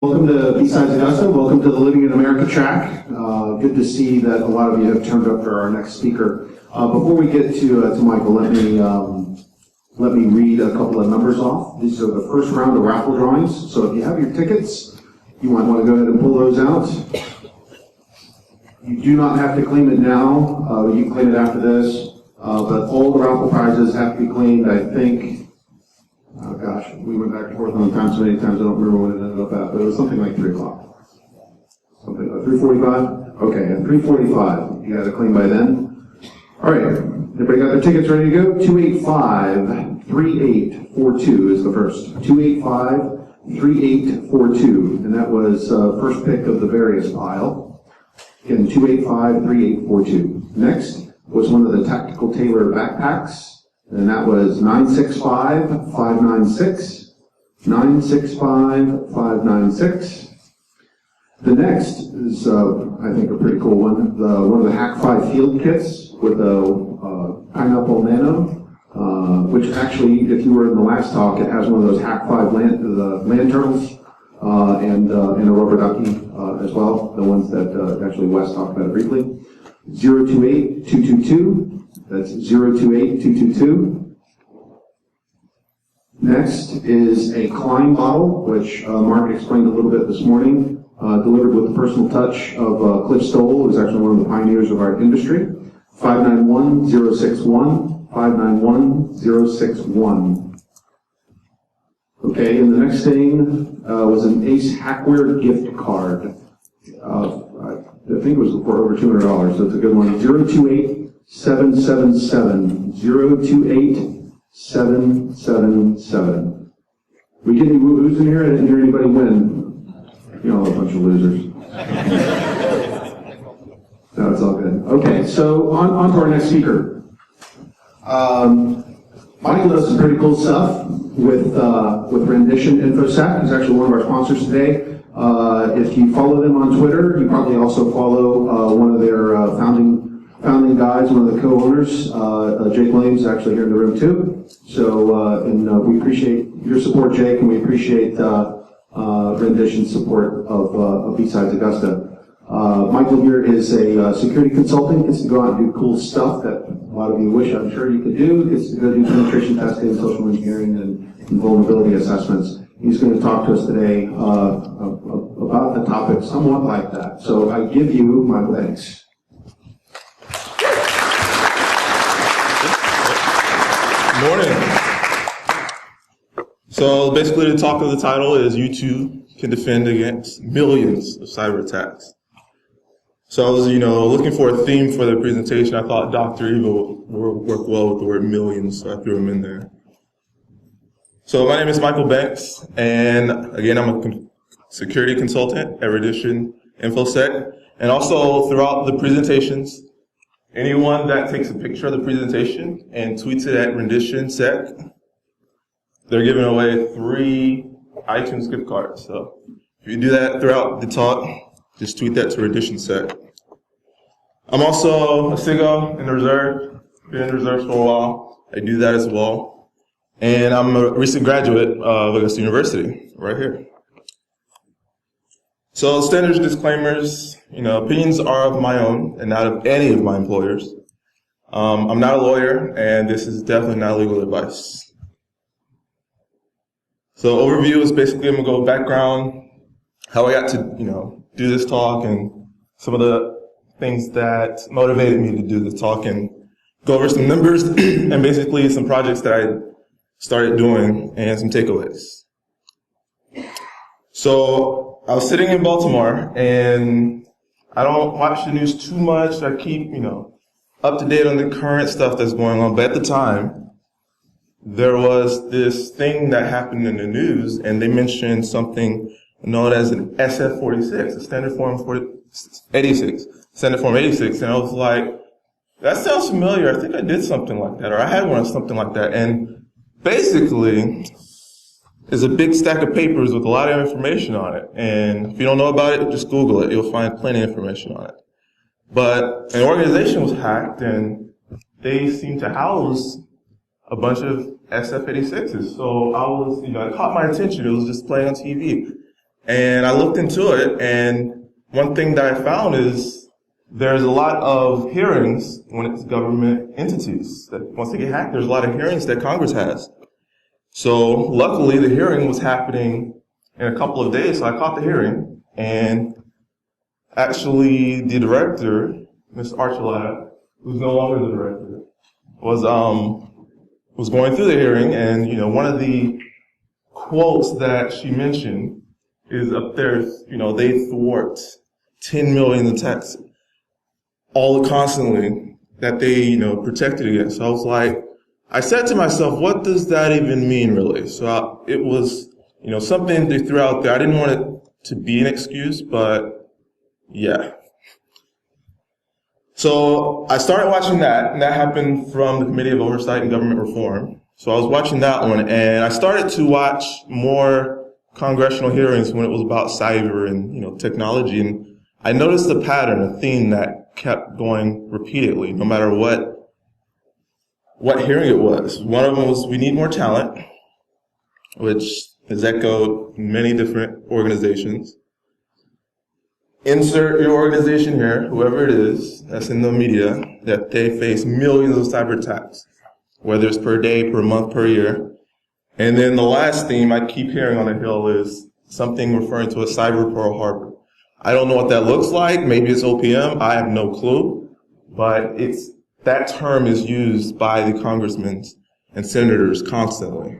Welcome to BSidesAugusta. Welcome to the Living in America track. Good to see that a lot of you have turned up for our next speaker. Before we get to Michael, let me read a couple of numbers off. These are the first round of Raffle Drawings. So if you have your tickets, you might want to go ahead and pull those out. You do not have to claim it now. You can claim it after this. But all the raffle prizes have to be claimed, I think. Oh gosh, we went back and forth on the time so many times I don't remember when it ended up at, but it was something like 3 o'clock. Something like 3:45? Okay, at 3:45. You got to claim by then. All right, everybody got their tickets ready to go? 285-3842 is the first. 285-3842, and that was first pick of the various pile. Again, 285-3842. Next was one of the Tactical Tailor backpacks. And that was 965-596, 965-596. The next is, I think, a pretty cool one. One of the Hack 5 field kits with a pineapple nano, which actually, if you were in the last talk, it has one of those Hack 5 land turtles and a rubber ducky as well, the ones that actually Wes talked about briefly. 028-222. That's 028-222. Next is a Klein bottle, which Mark explained a little bit this morning, delivered with the personal touch of Cliff Stoll, who's actually one of the pioneers of our industry. 591-061, 591-061. Okay, and the next thing was an Ace Hackware gift card. I think it was for over $200, so it's a good one. 028-777, 028-777. We get any woo-hoos in here? I didn't hear anybody win. You know, a bunch of losers. No, it's all good. Okay, so on to our next speaker. Michael does some pretty cool stuff with Rendition InfoSec. He's actually one of our sponsors today. If you follow them on Twitter, you probably also follow one of their founding guys, one of the co-owners. Jake Williams is actually here in the room too. So, we appreciate your support, Jake, and we appreciate Rendition's support of BSidesAugusta. Michael here is a security consultant, gets to go out and do cool stuff that a lot of you wish, I'm sure you could do. Gets to go do penetration testing, social engineering, and vulnerability assessments. He's going to talk to us today about the topic somewhat like that. So I give you Michael Banks. Morning. So basically the talk of the title is you too can defend against millions of cyber attacks. So I was, looking for a theme for the presentation. I thought Dr. Evil would work well with the word millions, so I threw him in there. So my name is Michael Banks, and again, I'm a security consultant at Rendition InfoSec. And also throughout the presentations, anyone that takes a picture of the presentation and tweets it at RenditionSec, they're giving away 3 iTunes gift cards. So if you do that throughout the talk, just tweet that to RenditionSec. I'm also a SIGO in the reserve, been in the reserve for a while. I do that as well. And I'm a recent graduate of Augusta University, right here. So standard disclaimers, opinions are of my own and not of any of my employers. I'm not a lawyer, and this is definitely not legal advice. So overview is basically, I'm gonna go background, how I got to, do this talk, and some of the things that motivated me to do this talk, and go over some numbers and basically some projects that I started doing and some takeaways. So I was sitting in Baltimore, and I don't watch the news too much. I keep, up to date on the current stuff that's going on. But at the time, there was this thing that happened in the news, and they mentioned something known as an SF-46, a standard form 86, standard form 86. And I was like, that sounds familiar. I think I did something like that, or I had one of something like that. And basically, it's a big stack of papers with a lot of information on it. And if you don't know about it, just Google it. You'll find plenty of information on it. But an organization was hacked, and they seemed to house a bunch of SF-86s. So I was, it caught my attention. It was just playing on TV. And I looked into it, and one thing that I found is there's a lot of hearings when it's government entities that once they get hacked, there's a lot of hearings that Congress has. So luckily the hearing was happening in a couple of days, so I caught the hearing, and actually the director, Ms. Archuleta, who's no longer the director, was going through the hearing, and one of the quotes that she mentioned is up there, they thwart 10 million attacks all constantly that they, protected against. So I said to myself, what does that even mean really? So it was, something they threw out there. I didn't want it to be an excuse, but yeah. So I started watching that, and that happened from the Committee of Oversight and Government Reform. So I was watching that one, and I started to watch more congressional hearings when it was about cyber and, technology, and I noticed a pattern, a theme that kept going repeatedly, no matter what hearing it was. One of them was, we need more talent, which is echoed in many different organizations. Insert your organization here, whoever it is that's in the media, that they face millions of cyber attacks, whether it's per day, per month, per year. And then the last theme I keep hearing on the Hill is something referring to a cyber Pearl Harbor. I don't know what that looks like. Maybe it's OPM. I have no clue. But that term is used by the congressmen and senators constantly.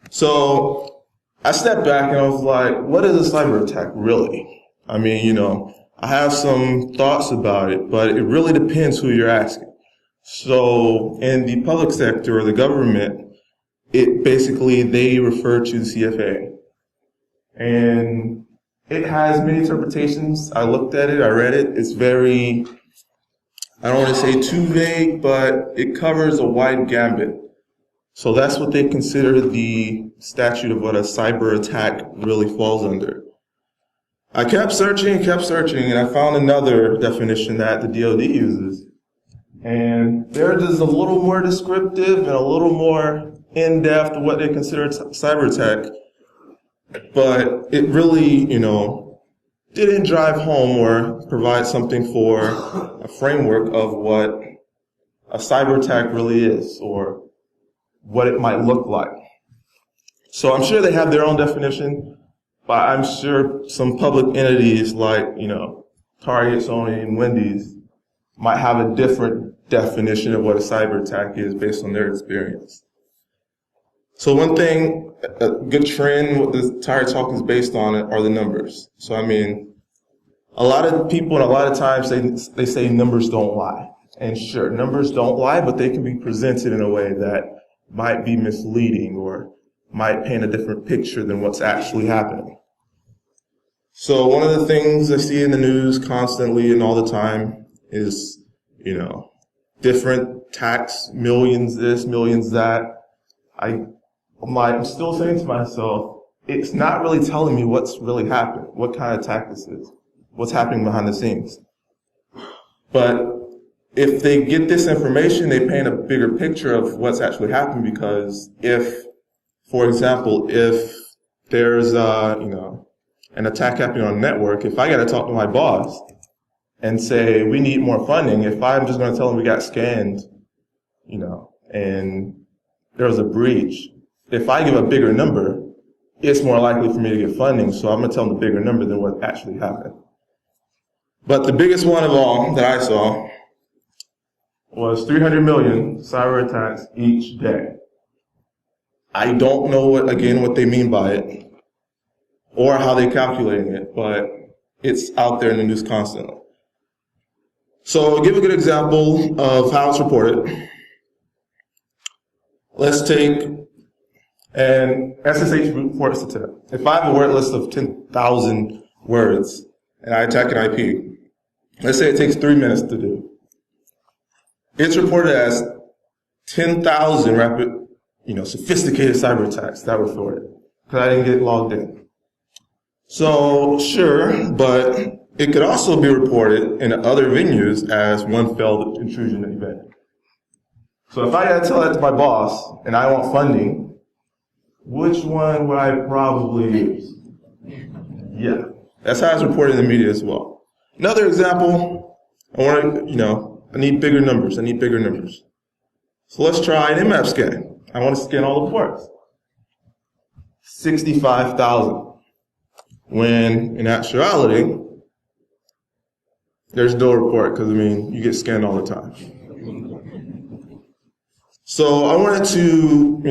So I stepped back and I was like, what is a cyber attack really? I mean, I have some thoughts about it, but it really depends who you're asking. So in the public sector or the government, they refer to the CFA. And it has many interpretations. I looked at it, I read it. It's very, I don't want to say too vague, but it covers a wide gambit. So that's what they consider the statute of what a cyber attack really falls under. I kept searching, and I found another definition that the DoD uses. And they're just a little more descriptive and a little more in-depth of what they consider cyber attack. But it really, didn't drive home or provide something for a framework of what a cyber attack really is or what it might look like. So I'm sure they have their own definition, but I'm sure some public entities like, Target, Sony, and Wendy's might have a different definition of what a cyber attack is based on their experience. So one thing, a good trend, what the entire talk is based on are the numbers. So I mean, a lot of people and a lot of times they say numbers don't lie. And sure, numbers don't lie, but they can be presented in a way that might be misleading or might paint a different picture than what's actually happening. So one of the things I see in the news constantly and all the time is, different attacks, millions this, millions that. I'm still saying to myself, it's not really telling me what's really happened, what kind of attack this is, what's happening behind the scenes. But if they get this information, they paint a bigger picture of what's actually happened, because for example, if there's, an attack happening on a network, if I got to talk to my boss and say, we need more funding, if I'm just going to tell them we got scanned, and there was a breach, if I give a bigger number, it's more likely for me to get funding, so I'm going to tell them the bigger number than what actually happened. But the biggest one of all that I saw was 300 million cyber attacks each day. I don't know what they mean by it or how they're calculating it, but it's out there in the news constantly. So I'll give a good example of how it's reported. Let's take an SSH report statistic. If I have a word list of 10,000 words and I attack an IP, let's say it takes 3 minutes to do. It's reported as 10,000 rapid, sophisticated cyber attacks that were thwarted because I didn't get logged in. So sure, but it could also be reported in other venues as one failed intrusion event. So if I got to tell that to my boss and I want funding, which one would I probably use? Yeah, that's how it's reported in the media as well. Another example, I need bigger numbers. So let's try an InMap scan. I want to scan all the ports. 65,000. When in actuality, there's no report because, you get scanned all the time. So I wanted to,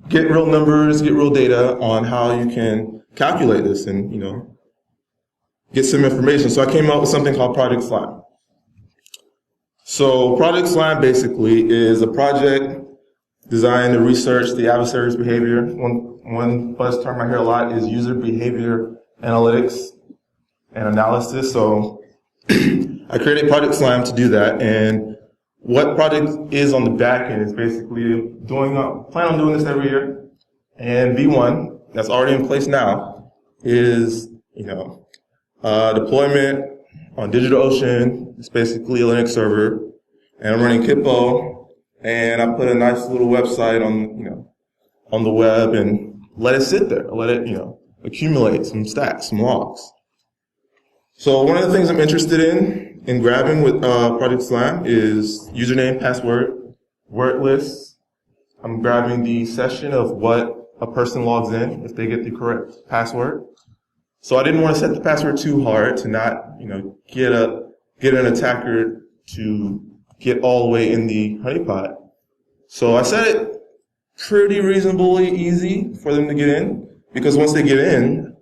get real numbers, get real data on how you can calculate this and, get some information. So I came up with something called Project Slime. So Project Slime basically is a project designed to research the adversary's behavior. One buzz term I hear a lot is user behavior analytics and analysis. So I created Project Slime to do that. And what project is on the back end is basically plan on doing this every year. And V1, that's already in place now, is, deployment on DigitalOcean. It's basically a Linux server. And I'm running Kippo, and I put a nice little website on the web and let it sit there. Let it, accumulate some stats, some logs. So one of the things I'm interested in grabbing with Project Slime is username, password, word lists. I'm grabbing the session of what a person logs in if they get the correct password. So I didn't want to set the password too hard to not, get an attacker to get all the way in the honeypot. So I set it pretty reasonably easy for them to get in, because once they get in,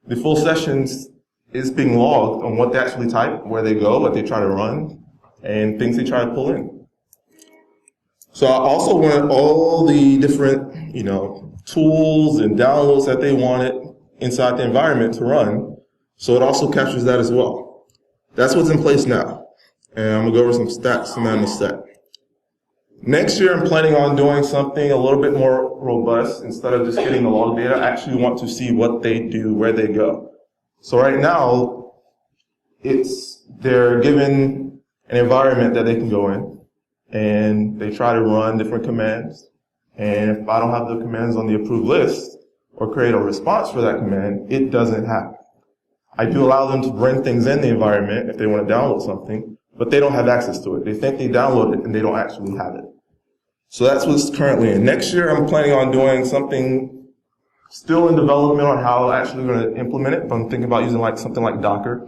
the full sessions is being logged on what they actually type, where they go, what they try to run, and things they try to pull in. So I also wanted all the different, tools and downloads that they wanted inside the environment to run. So it also captures that as well. That's what's in place now. And I'm going to go over some stats some I missed that. Next year, I'm planning on doing something a little bit more robust. Instead of just getting the log data, I actually want to see what they do, where they go. So right now, they're given an environment that they can go in, and they try to run different commands. And if I don't have the commands on the approved list or create a response for that command, it doesn't happen. I do allow them to bring things in the environment if they want to download something, but they don't have access to it. They think they download it and they don't actually have it. So that's what's currently in. Next year, I'm planning on doing something still in development on how I'm actually going to implement it. But I'm thinking about using something like Docker,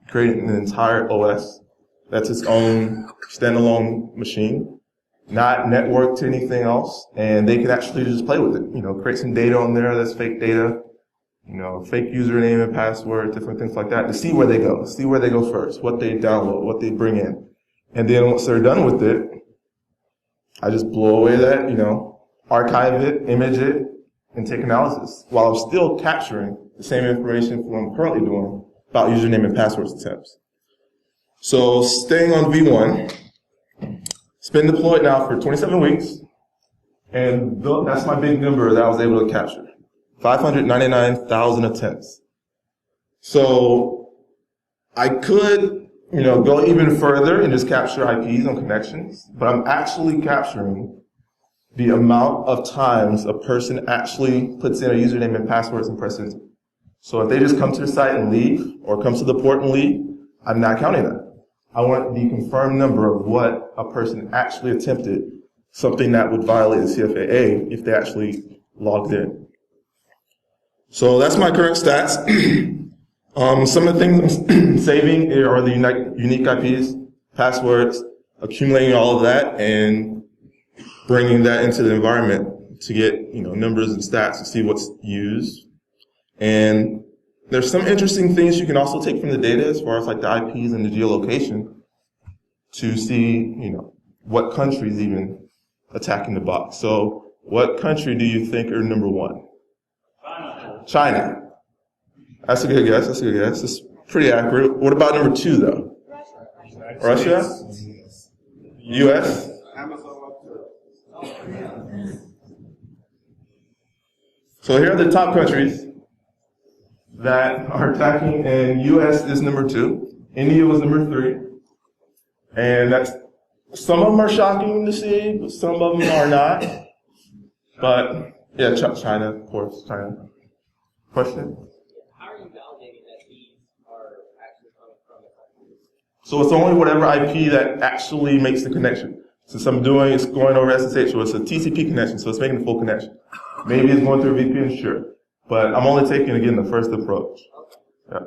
creating an entire OS that's its own standalone machine, not networked to anything else, and they can actually just play with it. Create some data on there that's fake data, fake username and password, different things like that, to see where they go first, what they download, what they bring in. And then once they're done with it, I just blow away that, archive it, image it, and take analysis, while I'm still capturing the same information from what I'm currently doing about username and password attempts. So staying on V1, it's been deployed now for 27 weeks, and that's my big number that I was able to capture. 599,000 attempts. So I could, go even further and just capture IPs on connections, but I'm actually capturing the amount of times a person actually puts in a username and passwords and presses enter. So if they just come to the site and leave, or come to the port and leave, I'm not counting that. I want the confirmed number of what a person actually attempted, something that would violate the CFAA if they actually logged in. So that's my current stats. Some of the things I'm saving are the unique IPs, passwords, accumulating all of that, and bringing that into the environment to get numbers and stats to see what's used. And there's some interesting things you can also take from the data as far as the IPs and the geolocation to see what countries even attacking the box. So what country do you think are number one? China. That's a good guess. It's pretty accurate. What about number two, though? Russia? U.S.? So here are the top countries that are attacking, and U.S. is number two. India was number three. And some of them are shocking to see, but some of them are not. But yeah, China, of course, China. Question? How are you validating that these are actually coming from the country? So it's only whatever IP that actually makes the connection. Since I'm doing, it's going over SSH, so it's a TCP connection, so it's making the full connection. Maybe it's going through a VPN, sure. But I'm only taking, again, the first approach. Yeah.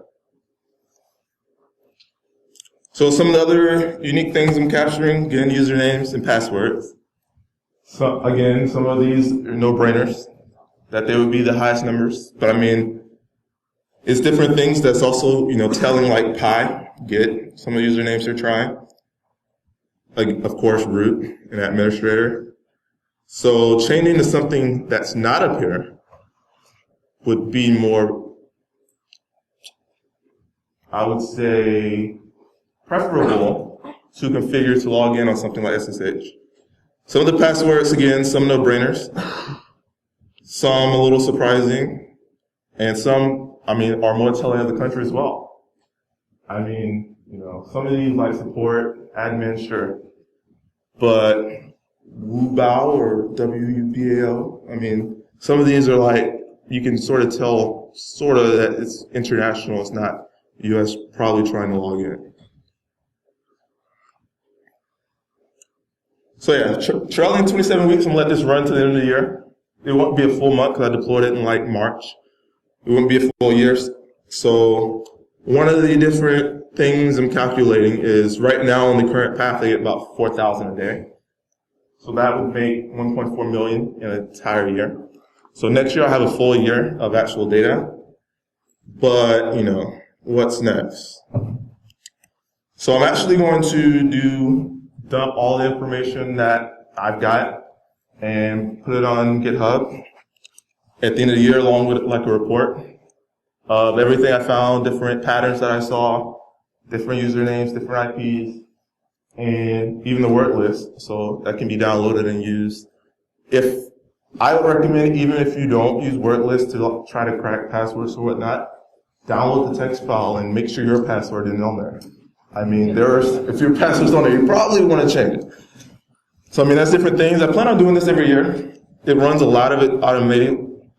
So some of the other unique things I'm capturing, again, usernames and passwords. So again, some of these are no-brainers, that they would be the highest numbers. But I mean, it's different things that's also, telling, like pi, get, some of the usernames they're trying. Like, of course, root and administrator. So changing to something that's not up here would be more, I would say, preferable to configure to log in on something like SSH. Some of the passwords, again, some no-brainers, some a little surprising, and some, are more telling of the country as well. Some of these like support, admin, sure. But WUBAO or WUBAO, some of these are like, you can sort of tell, that it's international, it's not US probably trying to log in. So yeah, trailing 27 weeks, I'm gonna let this run to the end of the year. It won't be a full month because I deployed it in like March. It wouldn't be a full year. So one of the different things I'm calculating is right now on the current path, I get about 4,000 a day. So that would make 1.4 million in an entire year. So next year I'll have a full year of actual data. But, what's next? So I'm actually going to dump all the information that I've got and put it on GitHub at the end of the year along with like a report of everything I found, different patterns that I saw, different usernames, different IPs, and even the word list, so that can be downloaded and used. If I would recommend, even if you don't use word list to try to crack passwords or whatnot, download the text file and make sure your password isn't on there. If your password's on there, you probably want to change it. So that's different things. I plan on doing this every year. It runs a lot of it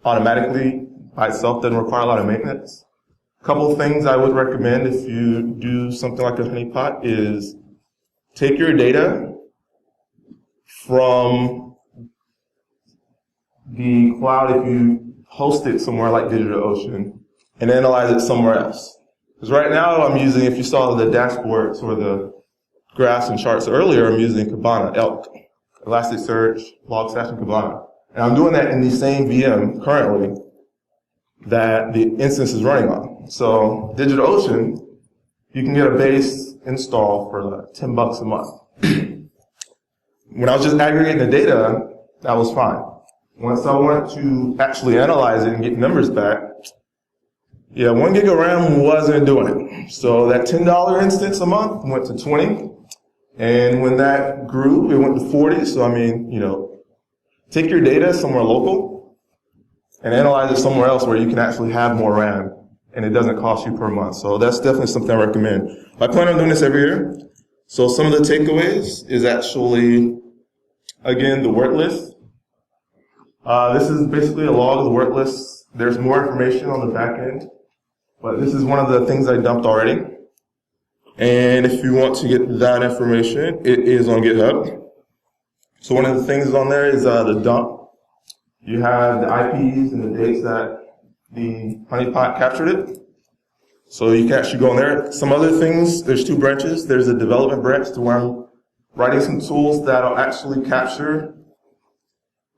automatically by itself, doesn't require a lot of maintenance. A couple of things I would recommend if you do something like a honeypot is take your data from the cloud if you host it somewhere like DigitalOcean and analyze it somewhere else. Because right now I'm using, if you saw the dashboards or the graphs and charts earlier, I'm using Kibana, Elk, Elasticsearch, Logstash, and Kibana. And I'm doing that in the same VM currently that the instance is running on. So DigitalOcean, you can get a base install for like $10 a month. When I was just aggregating the data, that was fine. Once I wanted to actually analyze it and get numbers back, 1 gig of RAM wasn't doing it. So that $10 instance a month went to 20. And when that grew, it went to 40. So take your data somewhere local and analyze it somewhere else where you can actually have more RAM and it doesn't cost you per month. So that's definitely something I recommend. I plan on doing this every year. So some of the takeaways is actually, again, the word list. This is basically a log of the word list. There's more information on the back end, but this is one of the things I dumped already. And if you want to get that information, it is on GitHub. So one of the things on there is the dump. You have the IPs and the dates that the honeypot captured it. So you can actually go on there. Some other things, there's 2 branches. There's a development branch to where I'm writing some tools that'll actually capture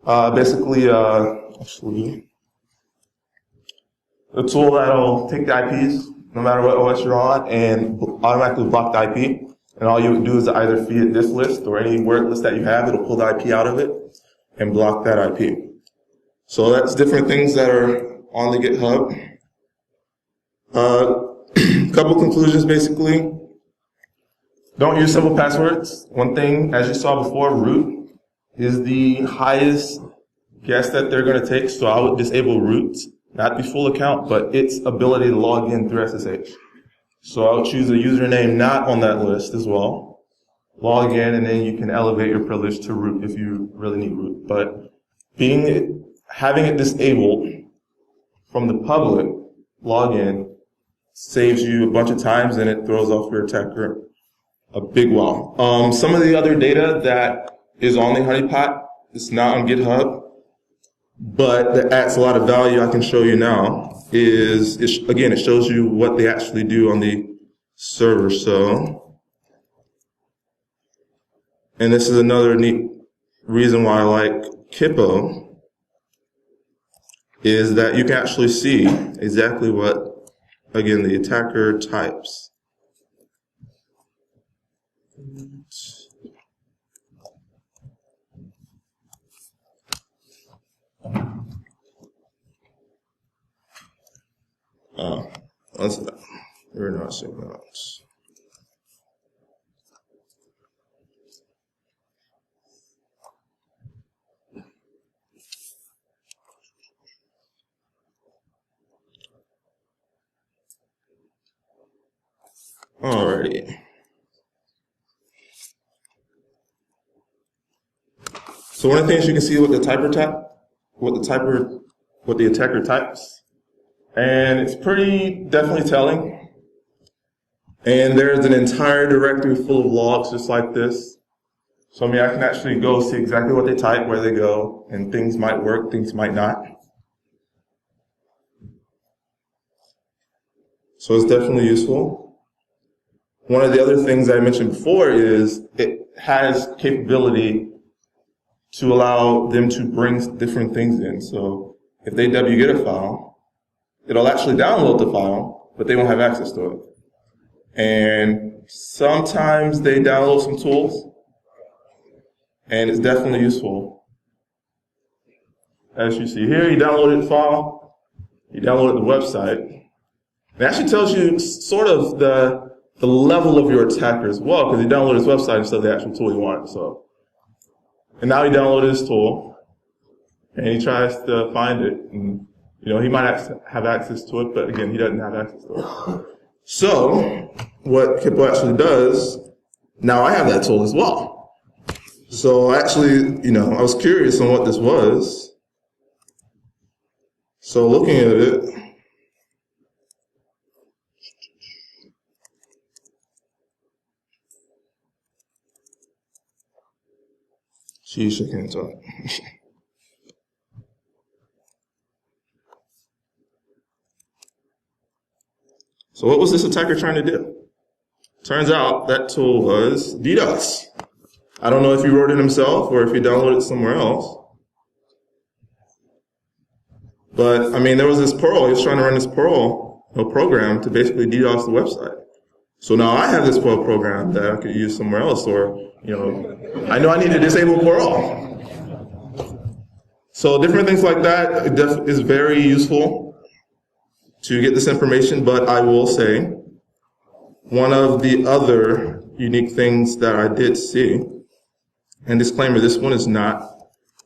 a tool that'll take the IPs, no matter what OS you're on, and automatically block the IP. And all you would do is either feed it this list or any word list that you have, it'll pull the IP out of it and block that IP. So that's different things that are on the GitHub. Couple conclusions basically. Don't use simple passwords. One thing, as you saw before, root is the highest guess that they're going to take, so I would disable root, not the full account, but its ability to log in through SSH. So I would choose a username not on that list as well, log in, and then you can elevate your privilege to root if you really need root. But having it disabled from the public login saves you a bunch of times, and it throws off your attacker a big while. Some of the other data that is on the honeypot is not on GitHub, but that adds a lot of value I can show you now is, again, it shows you what they actually do on the server. So, and this is another neat reason why I like Kippo, is that you can actually see exactly what, again, the attacker types. We're not seeing that. Alrighty. So one of the things you can see with the typer type, what the attacker types, and it's pretty definitely telling. And there's an entire directory full of logs just like this. So I mean, I can actually go see exactly what they type, where they go, and things might work, things might not. So it's definitely useful. One of the other things I mentioned before is it has capability to allow them to bring different things in. So if they wget a file, it'll actually download the file, but they won't have access to it. And sometimes they download some tools, and it's definitely useful. As you see here, you downloaded the file, you downloaded the website. It actually tells you sort of the level of your attacker as well, because you downloaded his website instead of the actual tool you wanted. So, and now he downloaded his tool, and he tries to find it. And, you know, he might have access to it, but again, he doesn't have access to it. So, what Kippo actually does, now I have that tool as well. So actually, you know, I was curious on what this was. So looking at it, she can't talk. So what was this attacker trying to do? Turns out that tool was DDoS. I don't know if he wrote it himself or if he downloaded it somewhere else. But I mean, there was this Perl. He was trying to run this Perl program to basically DDoS the website. So now I have this Perl program that I could use somewhere else, or you know, I know I need to disable Perl. So different things like that is very useful to get this information. But I will say, one of the other unique things that I did see, and disclaimer, this one is not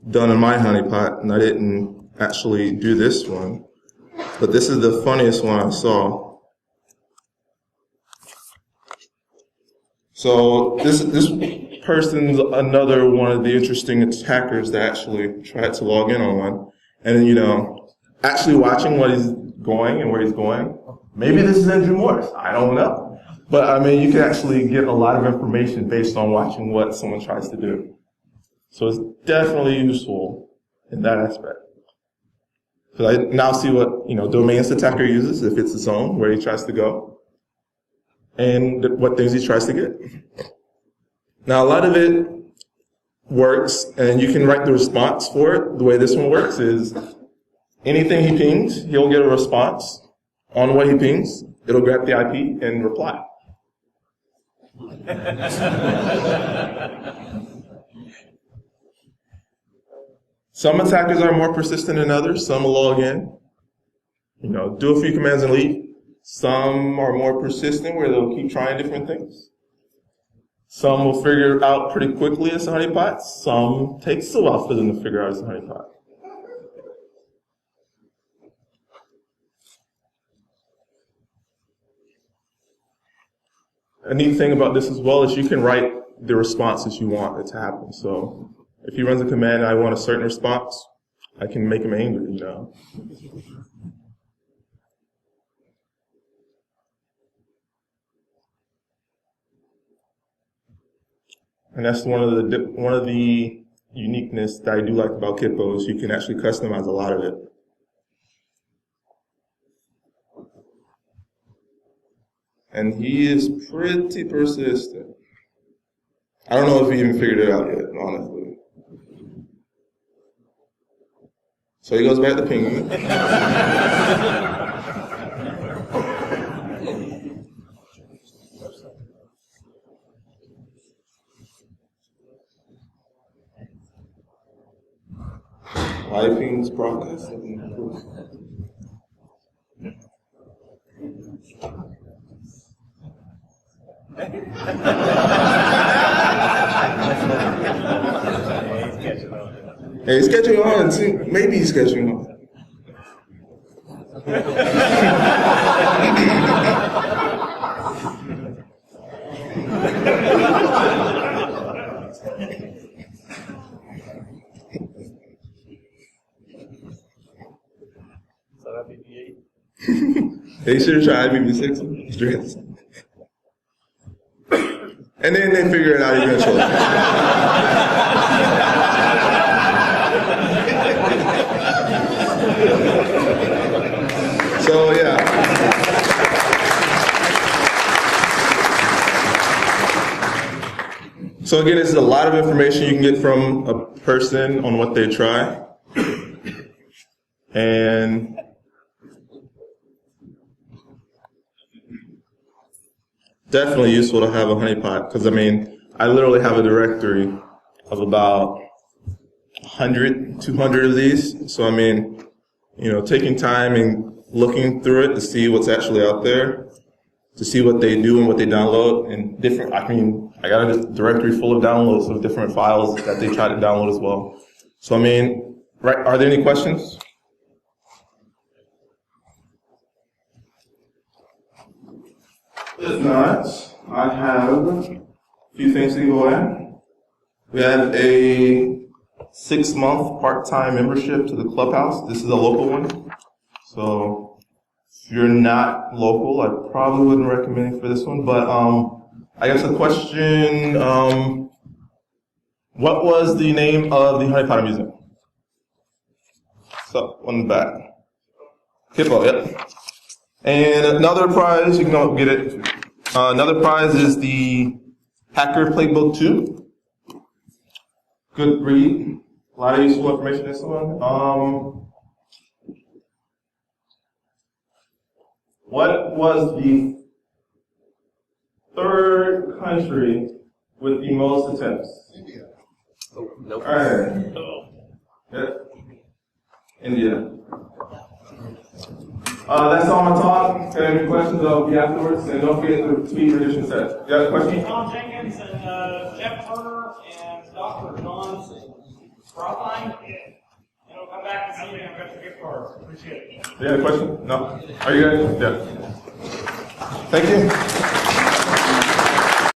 done in my honeypot, and I didn't actually do this one, but this is the funniest one I saw. So this person's another one of the interesting attackers that actually tried to log in on one, and you know, actually watching what he's going and where he's going. Maybe this is engine Morse. I don't know. But I mean, you can actually get a lot of information based on watching what someone tries to do. So it's definitely useful in that aspect. Because I now see what, you know, domains the attacker uses, if it's its own, where he tries to go, and what things he tries to get. Now, a lot of it works, and you can write the response for it. The way this one works is anything he pings, he'll get a response on what he pings. It'll grab the IP and reply. Some attackers are more persistent than others. Some will log in, you know, do a few commands and leave. Some are more persistent where they'll keep trying different things. Some will figure it out pretty quickly as a honeypot. Some takes a while for them to figure out as a honeypot. A neat thing about this as well is you can write the responses you want it to happen. So if he runs a command and I want a certain response, I can make him angry, you know. And that's one of the uniqueness that I do like about Kippo is you can actually customize a lot of it. And he is pretty persistent. I don't know if he even figured it out yet, honestly. So he goes back to penguin. Wiping's progress. Hey, he's catching on. Maybe he's catching on. So that'd be B8. They should have tried BB6. And then they figure it out eventually. So yeah. So again, this is a lot of information you can get from a person on what they try. And definitely useful to have a honeypot, because I mean, I literally have a directory of about 100, 200 of these. So I mean, you know, taking time and looking through it to see what's actually out there, to see what they do and what they download, and different, I mean, I got a directory full of downloads of different files that they try to download as well. So I mean, right, are there any questions? If not, I have a few things to go in. We have a 6-month part-time membership to the clubhouse. This is a local one. So if you're not local, I probably wouldn't recommend it for this one. But I guess a question, what was the name of the Honey Potter Museum? So, on the back. Hippo, yep. And another prize, you can go get it. Another prize is the Hacker Playbook 2. Good read. A lot of useful information in this one. What was the third country with the most attempts? India. Oh, nope. All right. Yep. India. That's all my talk. If you have any questions, I'll be afterwards. And don't forget to tweet Tradition Set. You got a question? Tom Jenkins and Jeff Turner and Dr. John Rothline. And we'll come back and see you and I've got your gift cards. Appreciate it. You got a question? No? Are you good? Yeah. Thank you.